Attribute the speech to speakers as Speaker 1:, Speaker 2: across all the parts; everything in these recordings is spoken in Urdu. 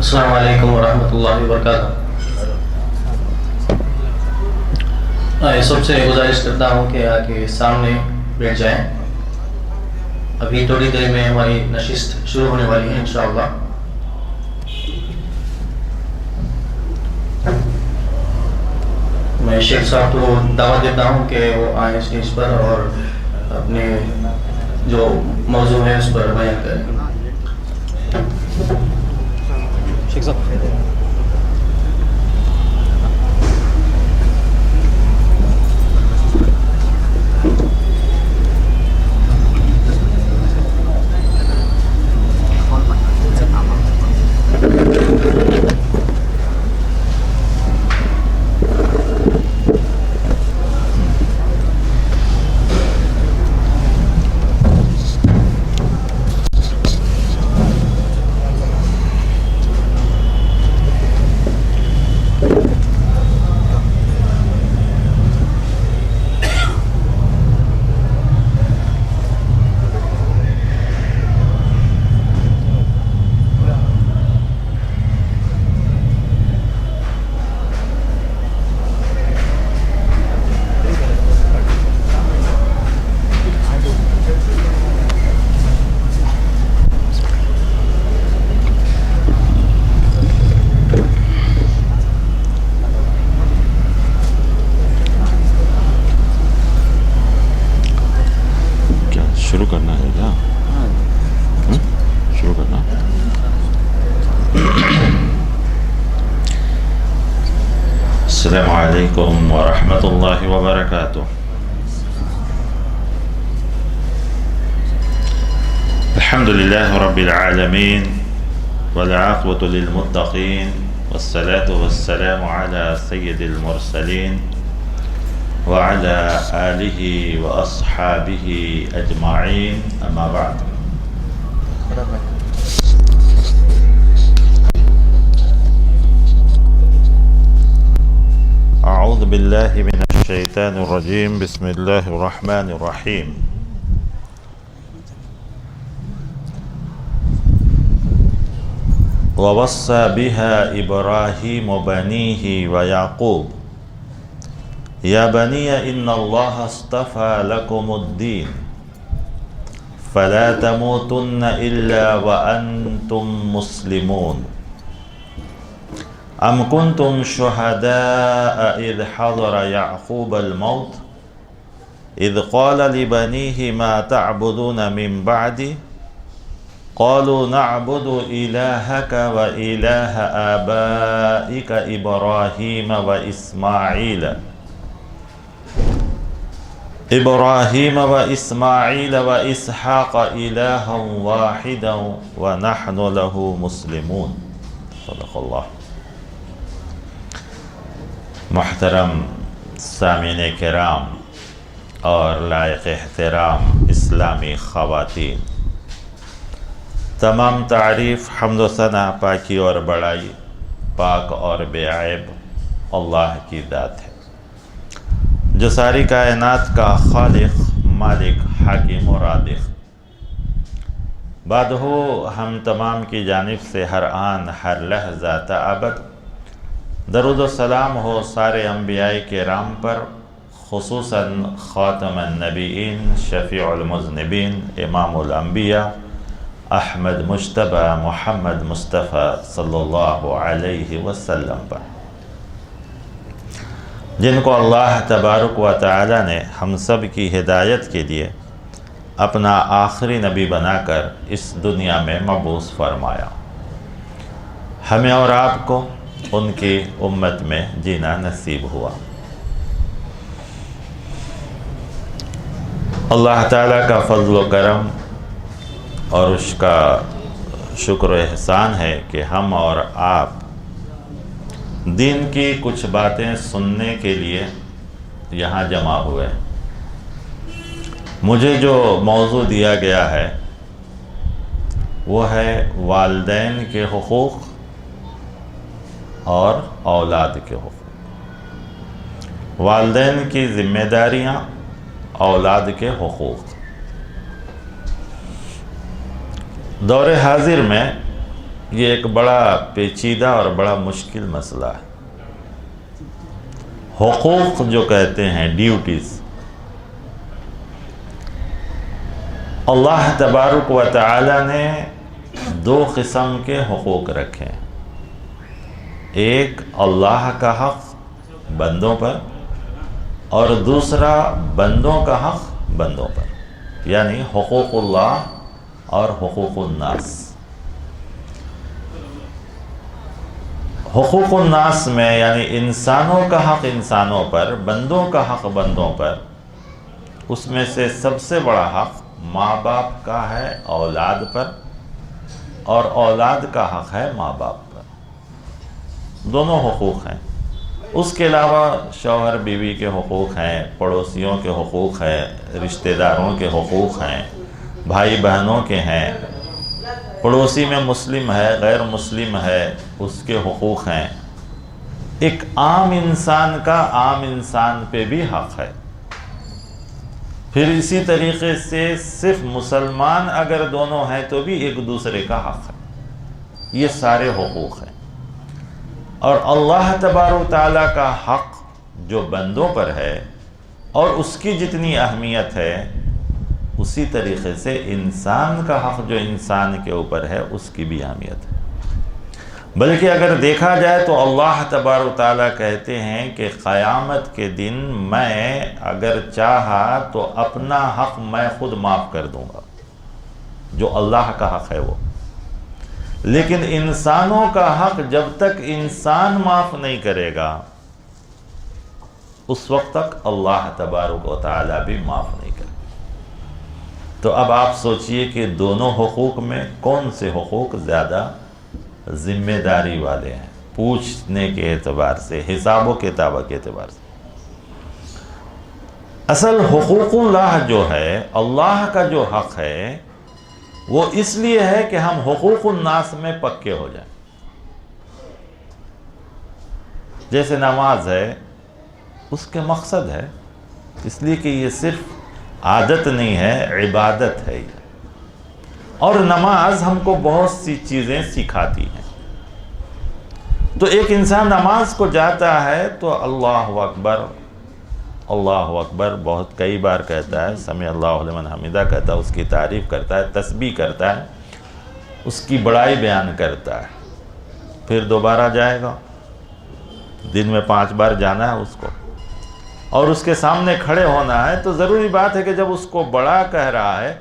Speaker 1: السلام علیکم ورحمۃ اللہ وبرکاتہ۔ سب سے گزارش کرتا ہوں کہ آ کے سامنے بیٹھ جائیں۔ ابھی تھوڑی دیر میں ہماری نشست شروع ہونے والی ہے انشاءاللہ۔ میں شیخ صاحب کو دعوت دیتا ہوں کہ وہ آئیں اسٹیج پر اور اپنے جو موضوع ہے اس پر بیان کریں۔ شیخ صاحب
Speaker 2: شروع کرنا ہے کیا؟ شروع کرنا۔ السلام علیکم ورحمۃ اللہ وبرکاتہ۔ الحمد للہ رب العالمین والعاقبۃ للمتقین والصلاة والسلام علی سید المرسلین وعلى آلہ وأصحابہ اجمعین، اما بعد۔ اعوذ باللہ من الشیطان الرجیم، بسم اللہ الرحمن الرحیم۔ ووصى بها إبراهيم بنيه ويعقوب یا بنی ان اللہ اصطفى لکم الدین فلا تموتن الا وانتم مسلمون ام کنتم شہداء اذ حضر یعقوب الموت اذ قال لبنیہ ما تعبدون من بعدی قالوا نعبد الہک و الہ آبائک ابراہیم و اسماعیل و اسماعیل و اسحاق الہا واحدا ونحن له مسلمون۔ صدق اللہ۔ محترم سامعین کرام اور لائق احترام اسلامی خواتین، تمام تعریف، حمد و ثنا، پاکی اور بڑائی پاک اور بے عیب اللہ کی ذات ہے، جو ساری کائنات کا خالق، مالک، حاکم و رازق۔ بعد ہو ہم تمام کی جانب سے ہر آن ہر لحظہ تا ابد درود و سلام ہو سارے انبیاء کرام پر، خصوصاً خاتم النبیین، شفیع المذنبین، امام الانبیاء احمد مجتبی محمد مصطفیٰ صلی اللہ علیہ وسلم پر، جن کو اللہ تبارک و تعالی نے ہم سب کی ہدایت کے لیے اپنا آخری نبی بنا کر اس دنیا میں مبعوث فرمایا۔ ہمیں اور آپ کو ان کی امت میں جینا نصیب ہوا۔ اللہ تعالیٰ کا فضل و کرم اور اس کا شکر و احسان ہے کہ ہم اور آپ دین کی کچھ باتیں سننے کے لیے یہاں جمع ہوئے۔ مجھے جو موضوع دیا گیا ہے وہ ہے والدین کے حقوق اور اولاد کے حقوق، والدین کی ذمہ داریاں، اولاد کے حقوق۔ دور حاضر میں یہ ایک بڑا پیچیدہ اور بڑا مشکل مسئلہ ہے۔ حقوق جو کہتے ہیں، ڈیوٹیز، اللہ تبارک و تعالی نے دو قسم کے حقوق رکھے ہیں۔ ایک اللہ کا حق بندوں پر، اور دوسرا بندوں کا حق بندوں پر، یعنی حقوق اللہ اور حقوق الناس۔ حقوق الناس میں یعنی انسانوں کا حق انسانوں پر، بندوں کا حق بندوں پر، اس میں سے سب سے بڑا حق ماں باپ کا ہے اولاد پر، اور اولاد کا حق ہے ماں باپ پر۔ دونوں حقوق ہیں۔ اس کے علاوہ شوہر بیوی کے حقوق ہیں، پڑوسیوں کے حقوق ہیں، رشتہ داروں کے حقوق ہیں، بھائی بہنوں کے ہیں، پڑوسی میں مسلم ہے غیر مسلم ہے اس کے حقوق ہیں۔ ایک عام انسان کا عام انسان پہ بھی حق ہے۔ پھر اسی طریقے سے صرف مسلمان اگر دونوں ہیں تو بھی ایک دوسرے کا حق ہے۔ یہ سارے حقوق ہیں۔ اور اللہ تبارک و تعالیٰ کا حق جو بندوں پر ہے اور اس کی جتنی اہمیت ہے، اسی طریقے سے انسان کا حق جو انسان کے اوپر ہے اس کی بھی اہمیت ہے۔ بلکہ اگر دیکھا جائے تو اللہ تبارک و تعالیٰ کہتے ہیں کہ قیامت کے دن میں اگر چاہا تو اپنا حق میں خود معاف کر دوں گا، جو اللہ کا حق ہے وہ۔ لیکن انسانوں کا حق جب تک انسان معاف نہیں کرے گا اس وقت تک اللہ تبارک و تعالیٰ بھی معاف نہیں کرے۔ تو اب آپ سوچئے کہ دونوں حقوق میں کون سے حقوق زیادہ ذمہ داری والے ہیں، پوچھنے کے اعتبار سے، حساب و کتاب کے اعتبار سے۔ اصل حقوق اللہ جو ہے، اللہ کا جو حق ہے، وہ اس لیے ہے کہ ہم حقوق الناس میں پکے ہو جائیں۔ جیسے نماز ہے، اس کے مقصد ہے، اس لیے کہ یہ صرف عادت نہیں ہے، عبادت ہے یہ۔ اور نماز ہم کو بہت سی چیزیں سکھاتی ہیں۔ تو ایک انسان نماز کو جاتا ہے تو اللہ اکبر اللہ اکبر بہت کئی بار کہتا ہے، سمع اللہ لمن حمیدہ کہتا ہے، اس کی تعریف کرتا ہے، تسبیح کرتا ہے، اس کی بڑائی بیان کرتا ہے۔ پھر دوبارہ جائے گا، دن میں 5 بار جانا ہے اس کو، اور اس کے سامنے کھڑے ہونا ہے۔ تو ضروری بات ہے کہ جب اس کو بڑا کہہ رہا ہے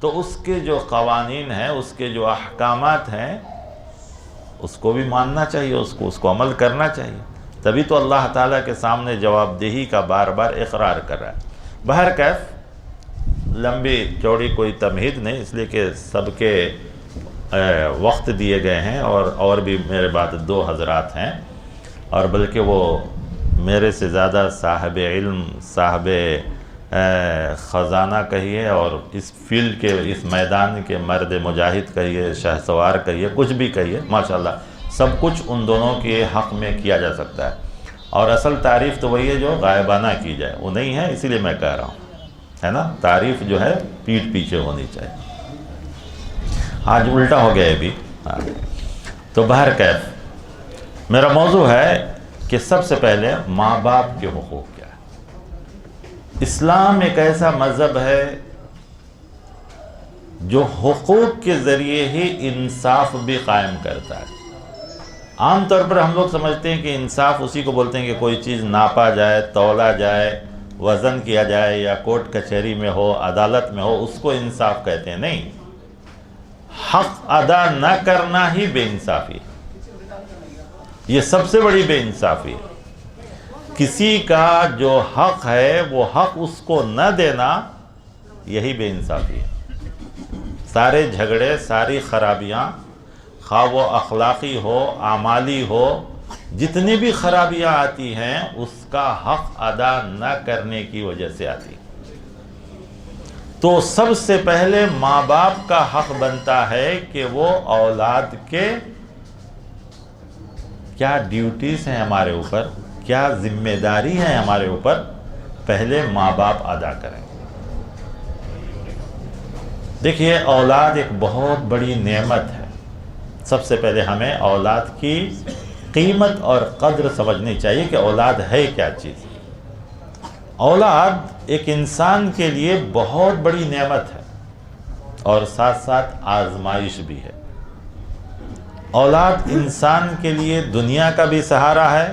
Speaker 2: تو اس کے جو قوانین ہیں، اس کے جو احکامات ہیں، اس کو بھی ماننا چاہیے، اس کو عمل کرنا چاہیے۔ تبھی تو اللہ تعالیٰ کے سامنے جواب دہی کا بار بار اقرار کر رہا ہے۔ بہرکیف لمبی چوڑی کوئی تمہید نہیں، اس لیے کہ سب کے وقت دیے گئے ہیں، اور بھی میرے بعد 2 حضرات ہیں، اور بلکہ وہ میرے سے زیادہ صاحب علم، صاحب خزانہ کہیے، اور اس فیلڈ کے، اس میدان کے مرد مجاہد کہیے، شاہ سوار کہیے، کچھ بھی کہیے، ماشاءاللہ سب کچھ ان دونوں کے حق میں کیا جا سکتا ہے۔ اور اصل تعریف تو وہی ہے جو غائبانہ کی جائے، وہ نہیں ہے، اسی لیے میں کہہ رہا ہوں، ہے نا؟ تعریف جو ہے پیٹھ پیچھے ہونی چاہیے۔ آج الٹا ہو گیا ابھی۔ تو بہرکیف میرا موضوع ہے کہ سب سے پہلے ماں باپ کے حقوق کیا ہے۔ اسلام ایک ایسا مذہب ہے جو حقوق کے ذریعے ہی انصاف بھی قائم کرتا ہے۔ عام طور پر ہم لوگ سمجھتے ہیں کہ انصاف اسی کو بولتے ہیں کہ کوئی چیز ناپا جائے، تولا جائے، وزن کیا جائے، یا کورٹ کچہری میں ہو، عدالت میں ہو، اس کو انصاف کہتے ہیں۔ نہیں، حق ادا نہ کرنا ہی بے انصافی ہے۔ یہ سب سے بڑی بے انصافی ہے۔ کسی کا جو حق ہے وہ حق اس کو نہ دینا، یہی بے انصافی ہے۔ سارے جھگڑے، ساری خرابیاں، خواہ وہ اخلاقی ہو، اعمالی ہو، جتنی بھی خرابیاں آتی ہیں اس کا حق ادا نہ کرنے کی وجہ سے آتی۔ تو سب سے پہلے ماں باپ کا حق بنتا ہے کہ وہ اولاد کے کیا ڈیوٹیز ہیں ہمارے اوپر، کیا ذمہ داری ہے ہمارے اوپر، پہلے ماں باپ ادا کریں۔ دیکھیے، اولاد ایک بہت بڑی نعمت ہے۔ سب سے پہلے ہمیں اولاد کی قیمت اور قدر سمجھنی چاہیے کہ اولاد ہے کیا چیز۔ اولاد ایک انسان کے لیے بہت بڑی نعمت ہے اور ساتھ ساتھ آزمائش بھی ہے۔ اولاد انسان کے لیے دنیا کا بھی سہارا ہے،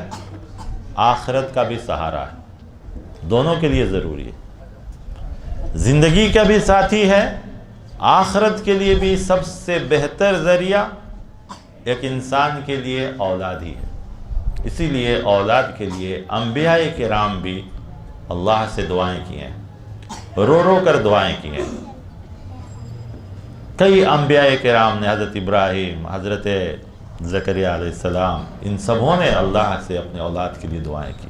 Speaker 2: آخرت کا بھی سہارا ہے، دونوں کے لیے ضروری ہے۔ زندگی کا بھی ساتھی ہے، آخرت کے لیے بھی سب سے بہتر ذریعہ ایک انسان کے لیے اولاد ہی ہے۔ اسی لیے اولاد کے لیے انبیاء کرام بھی اللہ سے دعائیں کی ہیں، رو رو کر دعائیں کی ہیں۔ کئی انبیاء کرام نے، حضرت ابراہیم، حضرت زکریا علیہ السلام، ان سبوں نے اللہ سے اپنے اولاد کے لیے دعائیں کی۔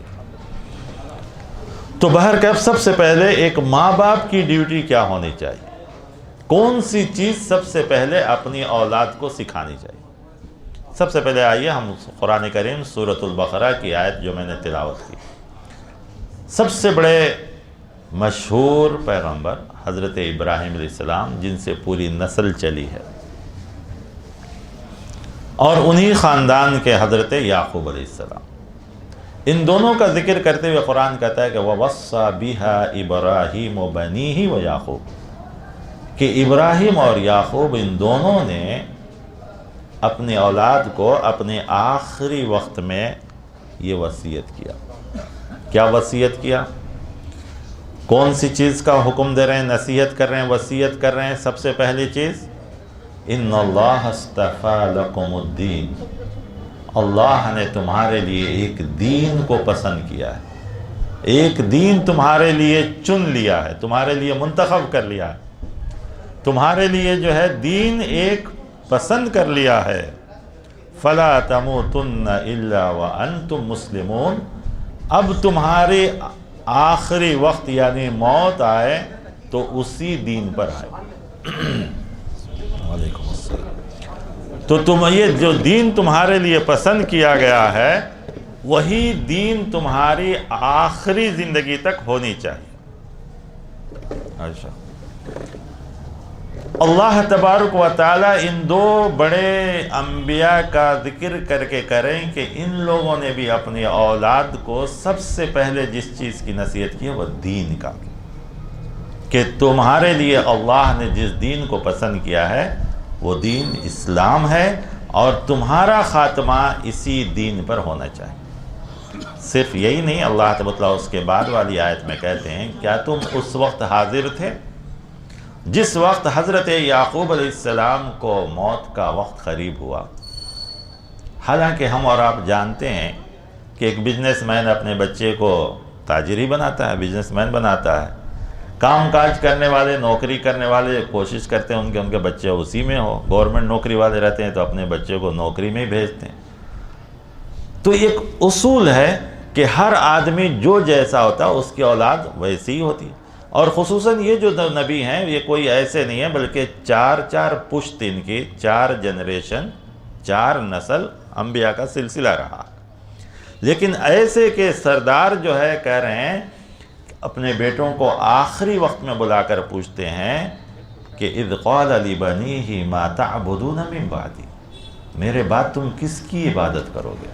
Speaker 2: تو بہرکیف سب سے پہلے ایک ماں باپ کی ڈیوٹی کیا ہونی چاہیے؟ کون سی چیز سب سے پہلے اپنی اولاد کو سکھانی چاہیے؟ سب سے پہلے آئیے ہم قرآن کریم سورۃ البقرہ کی آیت جو میں نے تلاوت کی۔ سب سے بڑے مشہور پیغمبر حضرت ابراہیم علیہ السلام، جن سے پوری نسل چلی ہے، اور انہی خاندان کے حضرت یعقوب علیہ السلام، ان دونوں کا ذکر کرتے ہوئے قرآن کہتا ہے کہ وَوَصَّى بِهَا إِبْرَاهِيمُ بَنِيهِ وَيَعْقُوبُ، کہ ابراہیم اور یعقوب ان دونوں نے اپنے اولاد کو اپنے آخری وقت میں یہ وصیت کیا۔ کیا وصیت کیا؟ کون سی چیز کا حکم دے رہے ہیں، نصیحت کر رہے ہیں، وصیت کر رہے ہیں؟ سب سے پہلی چیز، ان اللہ اصطفیٰ لکم الدین، اللہ نے تمہارے لیے ایک دین کو پسند کیا ہے، ایک دین تمہارے لیے چن لیا ہے، تمہارے لیے منتخب کر لیا ہے، تمہارے لیے جو ہے دین ایک پسند کر لیا ہے۔ فلا تموتن الا وانتم مسلمون، اب تمہارے آخری وقت یعنی موت آئے تو اسی دین پر آئے۔ وعلیکم السلام۔ تو تم یہ جو دین تمہارے لیے پسند کیا گیا ہے، وہی دین تمہاری آخری زندگی تک ہونی چاہیے۔ اچھا، اللہ تبارک و تعالیٰ ان دو بڑے انبیاء کا ذکر کر کے کریں کہ ان لوگوں نے بھی اپنی اولاد کو سب سے پہلے جس چیز کی نصیحت کی ہے وہ دین کا، کہ تمہارے لیے اللہ نے جس دین کو پسند کیا ہے وہ دین اسلام ہے، اور تمہارا خاتمہ اسی دین پر ہونا چاہیے۔ صرف یہی نہیں، اللہ تبارک و تعالیٰ اس کے بعد والی آیت میں کہتے ہیں، کیا تم اس وقت حاضر تھے جس وقت حضرت یعقوب علیہ السلام کو موت کا وقت قریب ہوا؟ حالانکہ ہم اور آپ جانتے ہیں کہ ایک بزنس مین اپنے بچے کو تاجر ہی بناتا ہے، بزنس مین بناتا ہے، کام کاج کرنے والے، نوکری کرنے والے کوشش کرتے ہیں ان کے بچے اسی میں ہو، گورنمنٹ نوکری والے رہتے ہیں تو اپنے بچے کو نوکری میں ہی بھیجتے ہیں۔ تو ایک اصول ہے کہ ہر آدمی جو جیسا ہوتا ہے اس کی اولاد ویسی ہی ہوتی ہے، اور خصوصاً یہ جو نبی ہیں یہ کوئی ایسے نہیں ہیں، بلکہ چار پشت، ان کی 4 جنریشن، 4 نسل انبیاء کا سلسلہ رہا۔ لیکن ایسے کہ سردار جو ہے کہہ رہے ہیں، اپنے بیٹوں کو آخری وقت میں بلا کر پوچھتے ہیں کہ اذ قال لبنیہ ما تعبدون من بعدی، میرے بعد تم کس کی عبادت کرو گے؟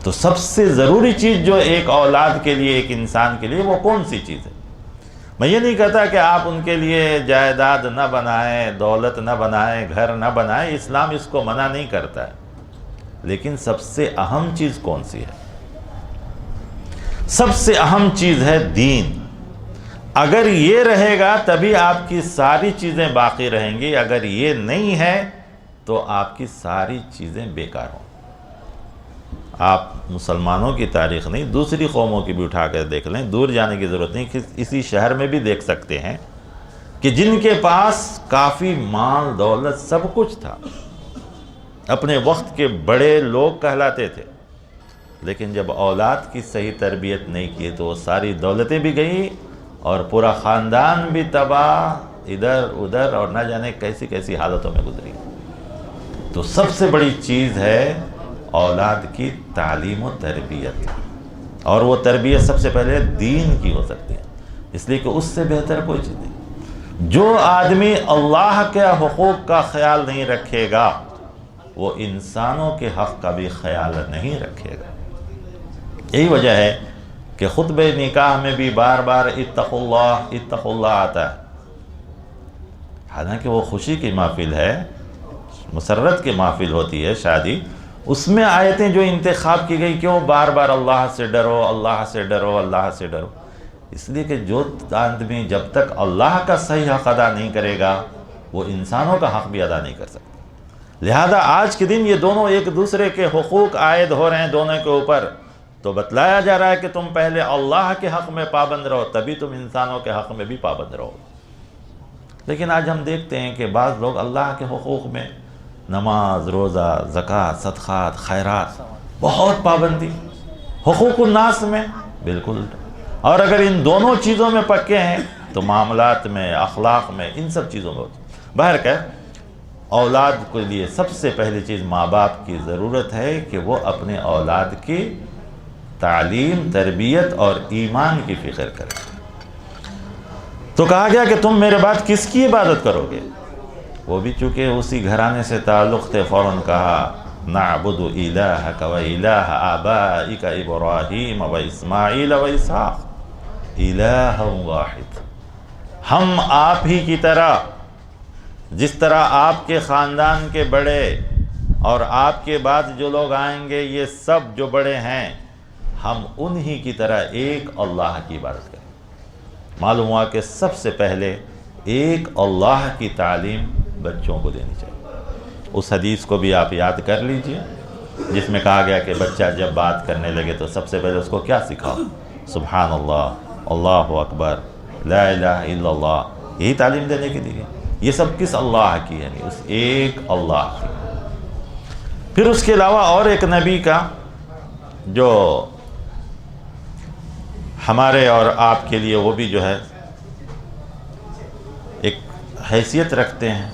Speaker 2: تو سب سے ضروری چیز جو ایک اولاد کے لیے، ایک انسان کے لیے، وہ کون سی چیز ہے؟ میں یہ نہیں کہتا کہ آپ ان کے لیے جائیداد نہ بنائیں، دولت نہ بنائیں، گھر نہ بنائیں، اسلام اس کو منع نہیں کرتا ہے، لیکن سب سے اہم چیز کون سی ہے؟ سب سے اہم چیز ہے دین۔ اگر یہ رہے گا تبھی آپ کی ساری چیزیں باقی رہیں گی، اگر یہ نہیں ہے تو آپ کی ساری چیزیں بیکار ہوں۔ آپ مسلمانوں کی تاریخ نہیں، دوسری قوموں کی بھی اٹھا کر دیکھ لیں، دور جانے کی ضرورت نہیں، کہ اسی شہر میں بھی دیکھ سکتے ہیں کہ جن کے پاس کافی مال دولت سب کچھ تھا، اپنے وقت کے بڑے لوگ کہلاتے تھے، لیکن جب اولاد کی صحیح تربیت نہیں کی تو وہ ساری دولتیں بھی گئی اور پورا خاندان بھی تباہ، ادھر ادھر، اور نہ جانے کیسی کیسی حالتوں میں گزری۔ تو سب سے بڑی چیز ہے اولاد کی تعلیم و تربیت، اور وہ تربیت سب سے پہلے دین کی ہو سکتی ہے، اس لیے کہ اس سے بہتر کوئی چیز نہیں۔ جو آدمی اللہ کے حقوق کا خیال نہیں رکھے گا وہ انسانوں کے حق کا بھی خیال نہیں رکھے گا۔ یہی وجہ ہے کہ خطبہ نکاح میں بھی بار بار اتقوا اللہ آتا ہے، حالانکہ وہ خوشی کی محفل ہے، مسرت کی محفل ہوتی ہے شادی، اس میں آیتیں جو انتخاب کی گئی کیوں بار بار اللہ سے ڈرو، اللہ سے ڈرو، اللہ سے ڈرو؟ اس لیے کہ جو آدمی جب تک اللہ کا صحیح حق ادا نہیں کرے گا وہ انسانوں کا حق بھی ادا نہیں کر سکتا۔ لہذا آج کے دن یہ دونوں ایک دوسرے کے حقوق عائد ہو رہے ہیں دونوں کے اوپر، تو بتلایا جا رہا ہے کہ تم پہلے اللہ کے حق میں پابند رہو تبھی تم انسانوں کے حق میں بھی پابند رہو۔ لیکن آج ہم دیکھتے ہیں کہ بعض لوگ اللہ کے حقوق میں نماز، روزہ، زکوٰۃ، صدقات، خیرات بہت پابندی، حقوق الناس میں بالکل، اور اگر ان دونوں چیزوں میں پکے ہیں تو معاملات میں، اخلاق میں، ان سب چیزوں میں بہرکیف اولاد کے لیے سب سے پہلی چیز ماں باپ کی ضرورت ہے کہ وہ اپنے اولاد کی تعلیم، تربیت اور ایمان کی فکر کریں۔ تو کہا گیا کہ تم میرے بعد کس کی عبادت کرو گے؟ وہ بھی چونکہ اسی گھرانے سے تعلق تھے، فوراً کہا نعبد الہک و الہ آبائک ابراہیم و اسماعیل و اسحاق الہ واحد، ہم آپ ہی کی طرح، جس طرح آپ کے خاندان کے بڑے اور آپ کے بعد جو لوگ آئیں گے یہ سب جو بڑے ہیں، ہم انہی کی طرح ایک اللہ کی عبادت کریں۔ معلوم ہوا کہ سب سے پہلے ایک اللہ کی تعلیم بچوں کو دینی چاہیے۔ اس حدیث کو بھی آپ یاد کر لیجئے جس میں کہا گیا کہ بچہ جب بات کرنے لگے تو سب سے پہلے اس کو کیا سکھاؤ؟ سبحان اللہ، اللہ اکبر، لا الہ الا اللہ، یہی تعلیم دینے کی دی گئی۔ یہ سب کس اللہ کی ہے؟ یعنی اس ایک اللہ کی۔ پھر اس کے علاوہ اور ایک نبی کا جو ہمارے اور آپ کے لیے وہ بھی جو ہے ایک حیثیت رکھتے ہیں،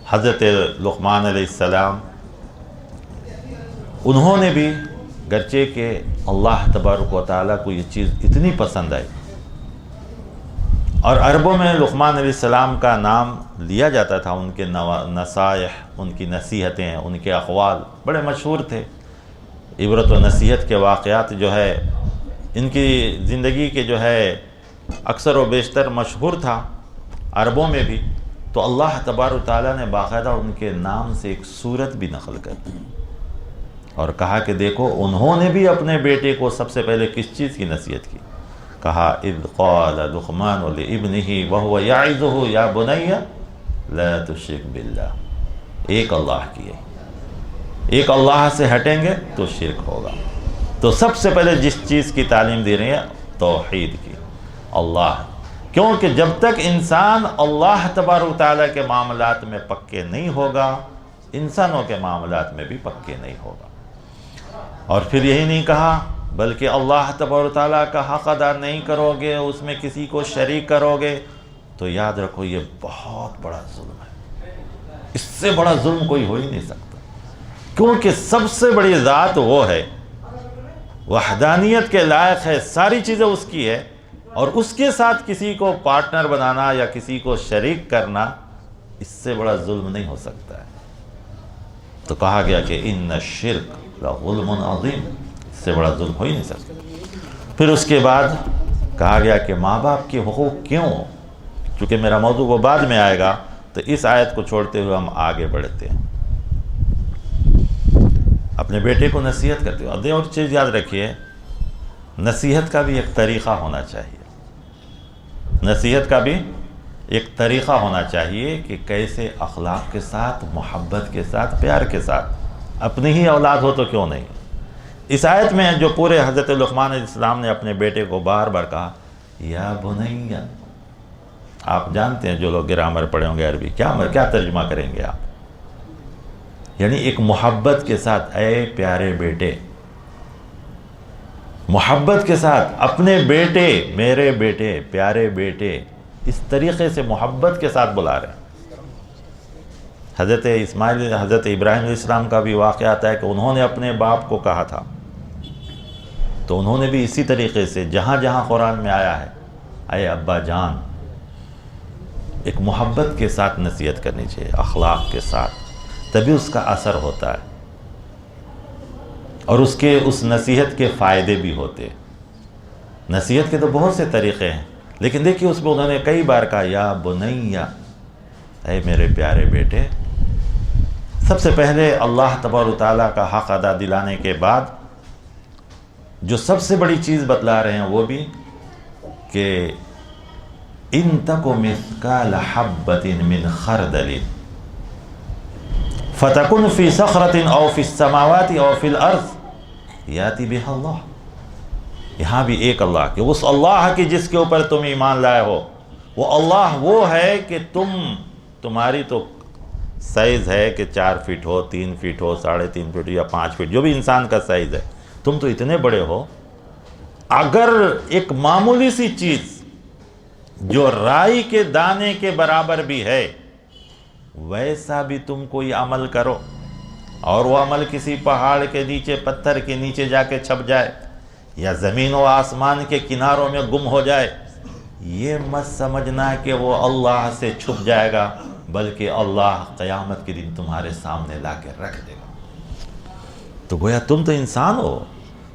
Speaker 2: حضرت لقمان علیہ السلام، انہوں نے بھی گرچہ کہ اللہ تبارک و تعالیٰ کو یہ چیز اتنی پسند آئی، اور عربوں میں لقمان علیہ السلام کا نام لیا جاتا تھا، ان کے نصائح، ان کی نصیحتیں، ان کے اقوال بڑے مشہور تھے، عبرت و نصیحت کے واقعات جو ہے ان کی زندگی کے جو ہے اکثر و بیشتر مشہور تھا عربوں میں بھی، تو اللہ تبارک و تعالیٰ نے باقاعدہ ان کے نام سے ایک سورت بھی نقل کر دی اور کہا کہ دیکھو انہوں نے بھی اپنے بیٹے کو سب سے پہلے کس چیز کی نصیحت کی؟ کہا اذ قال لقمان لابنہ وہو یعظہ یا بنی لا تشرک باللہ، ایک اللہ کی ہے، ایک اللہ سے ہٹیں گے تو شرک ہوگا۔ تو سب سے پہلے جس چیز کی تعلیم دے رہے ہیں توحید کی، اللہ، کیونکہ جب تک انسان اللہ تبارک و تعالیٰ کے معاملات میں پکے نہیں ہوگا انسانوں کے معاملات میں بھی پکے نہیں ہوگا۔ اور پھر یہی نہیں کہا بلکہ اللہ تبارک و تعالیٰ کا حق ادا نہیں کرو گے، اس میں کسی کو شریک کرو گے تو یاد رکھو یہ بہت بڑا ظلم ہے، اس سے بڑا ظلم کوئی ہو ہی نہیں سکتا، کیونکہ سب سے بڑی ذات وہ ہے، وحدانیت کے لائق ہے، ساری چیزیں اس کی ہے، اور اس کے ساتھ کسی کو پارٹنر بنانا یا کسی کو شریک کرنا اس سے بڑا ظلم نہیں ہو سکتا ہے۔ تو کہا گیا کہ ان الشرک لظلم عظیم، اس سے بڑا ظلم ہو ہی نہیں سکتا۔ پھر اس کے بعد کہا گیا کہ ماں باپ کے حقوق کیوں؟ چونکہ میرا موضوع وہ بعد میں آئے گا تو اس آیت کو چھوڑتے ہوئے ہم آگے بڑھتے ہیں۔ اپنے بیٹے کو نصیحت کرتے ہو، اور چیز یاد رکھیے، نصیحت کا بھی ایک طریقہ ہونا چاہیے، نصیحت کا بھی ایک طریقہ ہونا چاہیے کہ کیسے اخلاق کے ساتھ، محبت کے ساتھ، پیار کے ساتھ، اپنی ہی اولاد ہو تو کیوں نہیں۔ اس آیت میں جو پورے حضرت لقمان علیہ السلام نے اپنے بیٹے کو بار بار کہا یا بنیا، آپ جانتے ہیں جو لوگ گرامر پڑھے ہوں گے عربی، کیا ترجمہ کریں گے آپ؟ یعنی ایک محبت کے ساتھ، اے پیارے بیٹے، محبت کے ساتھ اپنے بیٹے، میرے بیٹے، پیارے بیٹے، اس طریقے سے محبت کے ساتھ بلا رہے ہیں۔ حضرت ابراہیم علیہ السلام کا بھی واقعہ آتا ہے کہ انہوں نے اپنے باپ کو کہا تھا، تو انہوں نے بھی اسی طریقے سے جہاں جہاں قرآن میں آیا ہے اے ابا جان، ایک محبت کے ساتھ نصیحت کرنی چاہیے، اخلاق کے ساتھ، تبھی اس کا اثر ہوتا ہے اور اس نصیحت کے فائدے بھی ہوتے ہیں۔ نصیحت کے تو بہت سے طریقے ہیں، لیکن دیکھیے اس میں انہوں نے کئی بار کہا یا بنیا، اے میرے پیارے بیٹے۔ سب سے پہلے اللہ تبارک و تعالیٰ کا حق ادا دلانے کے بعد جو سب سے بڑی چیز بتلا رہے ہیں وہ بھی کہ ان تک مثقال حبۃ من خردل فتکن فی صخرۃ او فی السماوات او فی الارض یاتی بہا اللہ۔ یہاں بھی ایک اللہ کہ اس اللہ کی جس کے اوپر تم ایمان لائے ہو، وہ اللہ وہ ہے کہ تمہاری تو سائز ہے کہ 4 فٹ ہو، 3 فٹ ہو، 3.5 فٹ یا 5 فٹ، جو بھی انسان کا سائز ہے، تم تو اتنے بڑے ہو، اگر ایک معمولی سی چیز جو رائی کے دانے کے برابر بھی ہے ویسا بھی تم کوئی عمل کرو اور وہ عمل کسی پہاڑ کے نیچے، پتھر کے نیچے جا کے چھپ جائے یا زمین و آسمان کے کناروں میں گم ہو جائے، یہ مت سمجھنا کہ وہ اللہ سے چھپ جائے گا، بلکہ اللہ قیامت کے دن تمہارے سامنے لا کے رکھ دے گا۔ تو گویا تم تو انسان ہو،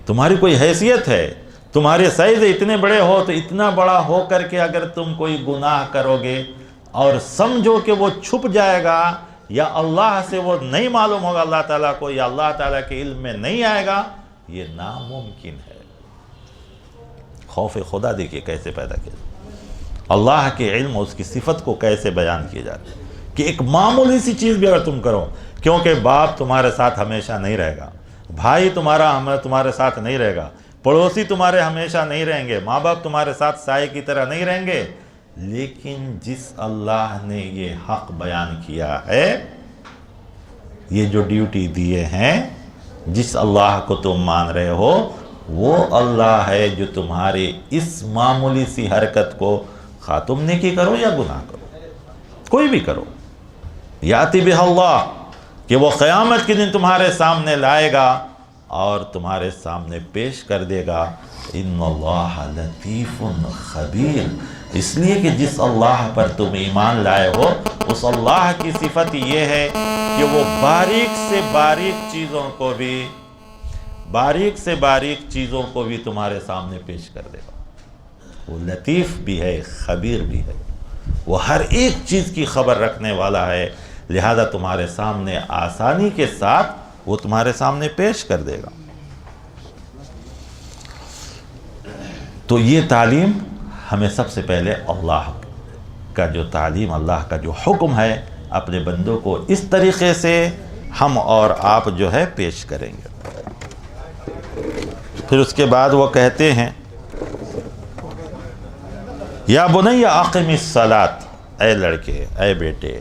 Speaker 2: تمہاری کوئی حیثیت ہے، تمہارے سائز اتنے بڑے ہو، تو اتنا بڑا ہو کر کے اگر تم کوئی گناہ کرو گے اور سمجھو کہ وہ چھپ جائے گا یا اللہ سے وہ نہیں معلوم ہوگا اللہ تعالیٰ کو، یا اللہ تعالیٰ کے علم میں نہیں آئے گا، یہ ناممکن ہے۔ خوف خدا دیکھیے کیسے پیدا کیا، اللہ کے علم اور اس کی صفت کو کیسے بیان کیے جاتے ہیں کہ ایک معمولی سی چیز بھی اگر تم کرو، کیونکہ باپ تمہارے ساتھ ہمیشہ نہیں رہے گا، بھائی تمہارے ساتھ نہیں رہے گا، پڑوسی تمہارے ہمیشہ نہیں رہیں گے، ماں باپ تمہارے ساتھ سائے کی طرح نہیں رہیں گے، لیکن جس اللہ نے یہ حق بیان کیا ہے، یہ جو ڈیوٹی دیے ہیں، جس اللہ کو تم مان رہے ہو، وہ اللہ ہے جو تمہاری اس معمولی سی حرکت کو، خواہ تم نیکی کرو یا گناہ کرو، کوئی بھی کرو، یاتی بہا اللہ، کہ وہ قیامت کے دن تمہارے سامنے لائے گا اور تمہارے سامنے پیش کر دے گا۔ ان اللہ لطیف خبیر، اس لیے کہ جس اللہ پر تم ایمان لائے ہو، اس اللہ کی صفت یہ ہے کہ وہ باریک سے باریک چیزوں کو بھی تمہارے سامنے پیش کر دے گا۔ وہ لطیف بھی ہے، خبیر بھی ہے، وہ ہر ایک چیز کی خبر رکھنے والا ہے، لہذا تمہارے سامنے آسانی کے ساتھ وہ تمہارے سامنے پیش کر دے گا۔ تو یہ تعلیم ہمیں سب سے پہلے اللہ کا جو تعلیم، اللہ کا جو حکم ہے، اپنے بندوں کو اس طریقے سے ہم اور آپ جو ہے پیش کریں گے۔ پھر اس کے بعد وہ کہتے ہیں یا بنی اقم الصلاۃ، اے لڑکے، اے بیٹے،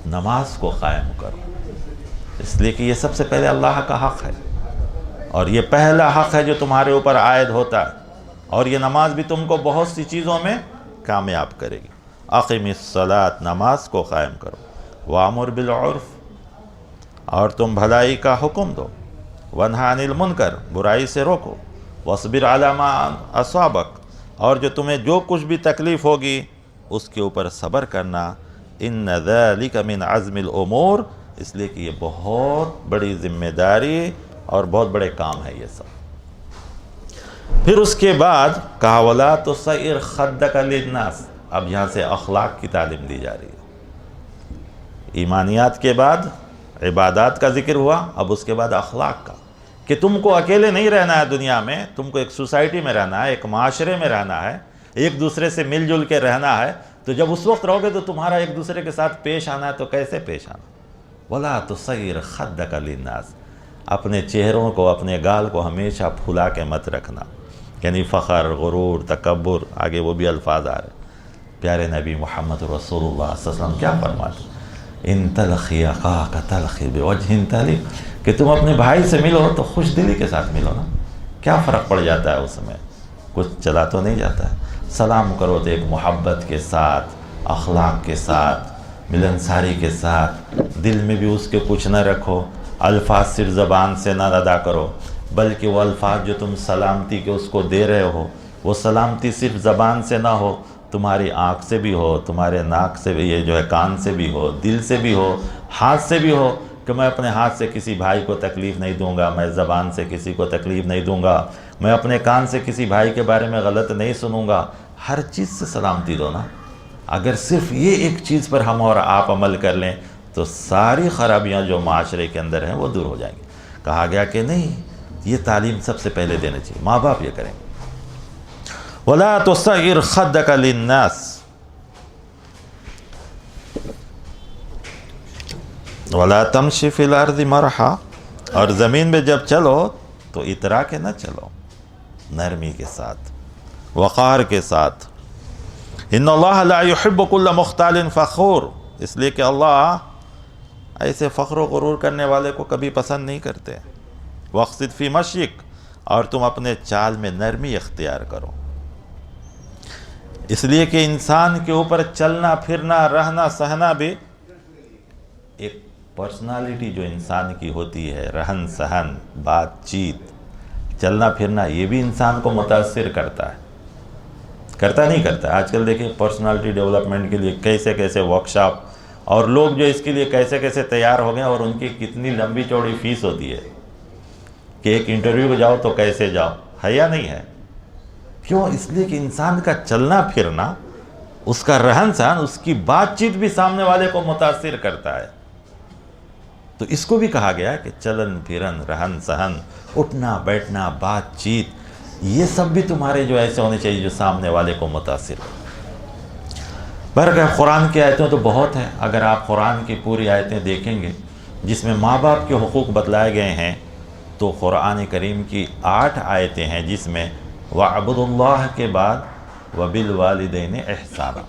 Speaker 2: نماز کو قائم کرو، اس لیے کہ یہ سب سے پہلے اللہ کا حق ہے اور یہ پہلا حق ہے جو تمہارے اوپر عائد ہوتا ہے، اور یہ نماز بھی تم کو بہت سی چیزوں میں کامیاب کرے گی۔ اقم الصلاۃ، نماز کو قائم کرو، وامر بالعرف، اور تم بھلائی کا حکم دو، وانہی عن المنکر، برائی سے روکو، واصبر علی ما اصابک، اور جو تمہیں جو کچھ بھی تکلیف ہوگی اس کے اوپر صبر کرنا، ان ذلک من عزم الامور، اس لیے کہ یہ بہت بڑی ذمہ داری اور بہت بڑے کام ہے یہ سب۔ پھر اس کے بعد کہا وَلَا تُصَعِّرْ خَدَّكَ لِلنَّاسِ، اب یہاں سے اخلاق کی تعلیم دی جا رہی ہے۔ ایمانیات کے بعد عبادات کا ذکر ہوا، اب اس کے بعد اخلاق کا، کہ تم کو اکیلے نہیں رہنا ہے دنیا میں، تم کو ایک سوسائٹی میں رہنا ہے، ایک معاشرے میں رہنا ہے، ایک دوسرے سے مل جل کے رہنا ہے۔ تو جب اس وقت رہو گے تو تمہارا ایک دوسرے کے ساتھ پیش آنا ہے، تو کیسے پیش آنا؟ وَلَا تُصَعِّرْ خَدَّكَ لِلنَّاسِ، اپنے چہروں کو، اپنے گال کو ہمیشہ پھلا کے مت رکھنا، یعنی فخر، غرور، تکبر، آگے وہ بھی الفاظ آ رہے۔ پیارے نبی محمد رسول اللہ صلی اللہ علیہ وسلم کیا فرماتے؟ ان تلقی اخاک تلقی بوجہ طلیق، کہ تم اپنے بھائی سے ملو تو خوش دلی کے ساتھ ملو نا، کیا فرق پڑ جاتا ہے اس میں؟ کچھ چلا تو نہیں جاتا ہے۔ سلام کرو تو ایک محبت کے ساتھ، اخلاق کے ساتھ، ملنساری کے ساتھ، دل میں بھی اس کے کچھ نہ رکھو، الفاظ صرف زبان سے نہ ادا کرو، بلکہ وہ الفاظ جو تم سلامتی کے اس کو دے رہے ہو، وہ سلامتی صرف زبان سے نہ ہو، تمہاری آنکھ سے بھی ہو، تمہارے ناک سے بھی، یہ جو ہے کان سے بھی ہو، دل سے بھی ہو، ہاتھ سے بھی ہو، کہ میں اپنے ہاتھ سے کسی بھائی کو تکلیف نہیں دوں گا، میں زبان سے کسی کو تکلیف نہیں دوں گا، میں اپنے کان سے کسی بھائی کے بارے میں غلط نہیں سنوں گا. ہر چیز سے سلامتی دو نا. اگر صرف یہ ایک چیز پر ہم اور آپ عمل کر لیں تو ساری خرابیاں جو معاشرے کے اندر ہیں وہ دور ہو جائیں گی. کہا گیا کہ نہیں، یہ تعلیم سب سے پہلے دینا چاہیے، ماں باپ یہ کریں گے. وَلَا تُصَغِّرْ خَدَّكَ لِلنَّاسِ وَلَا تَمْشِ فِي الْأَرْضِ مَرْحًا. اور زمین میں جب چلو تو اترا کے نہ چلو، نرمی کے ساتھ، وقار کے ساتھ. ان اللہ لا يحب كل مختال فخور. اس لیے کہ اللہ ایسے فخر و غرور کرنے والے کو کبھی پسند نہیں کرتے. وَاقْصِدْ فِي مَشْيِكَ. اور تم اپنے چال میں نرمی اختیار کرو. اس لیے کہ انسان کے اوپر چلنا پھرنا رہنا سہنا بھی ایک پرسنالٹی جو انسان کی ہوتی ہے، رہن سہن، بات چیت، چلنا پھرنا، یہ بھی انسان کو متاثر کرتا ہے. کرتا نہیں کرتا. آج کل دیکھیں پرسنالٹی ڈیولپمنٹ کے لیے کیسے کیسے ورکشاپ، اور لوگ جو اس کے لیے کیسے کیسے تیار ہو گئے، اور ان کی کتنی لمبی چوڑی فیس ہوتی ہے کہ ایک انٹرویو کو جاؤ تو کیسے جاؤ. ہے یا نہیں ہے؟ کیوں؟ اس لیے کہ انسان کا چلنا پھرنا، اس کا رہن سہن، اس کی بات چیت بھی سامنے والے کو متاثر کرتا ہے. تو اس کو بھی کہا گیا کہ چلن پھرن، رہن سہن، اٹھنا بیٹھنا، بات چیت، یہ سب بھی تمہارے جو ایسے ہونے چاہیے جو سامنے والے کو متاثر ہو. برکہ قرآن کی آیتیں تو بہت ہیں. اگر آپ قرآن کی پوری آیتیں دیکھیں گے جس میں ماں باپ کے حقوق بتلائے گئے ہیں، تو قرآن کریم کی 8 آیتیں ہیں جس میں وَعْبُدُ اللَّهَ کے بعد وَبِالْوَالِدَيْنِ إِحْسَانًا،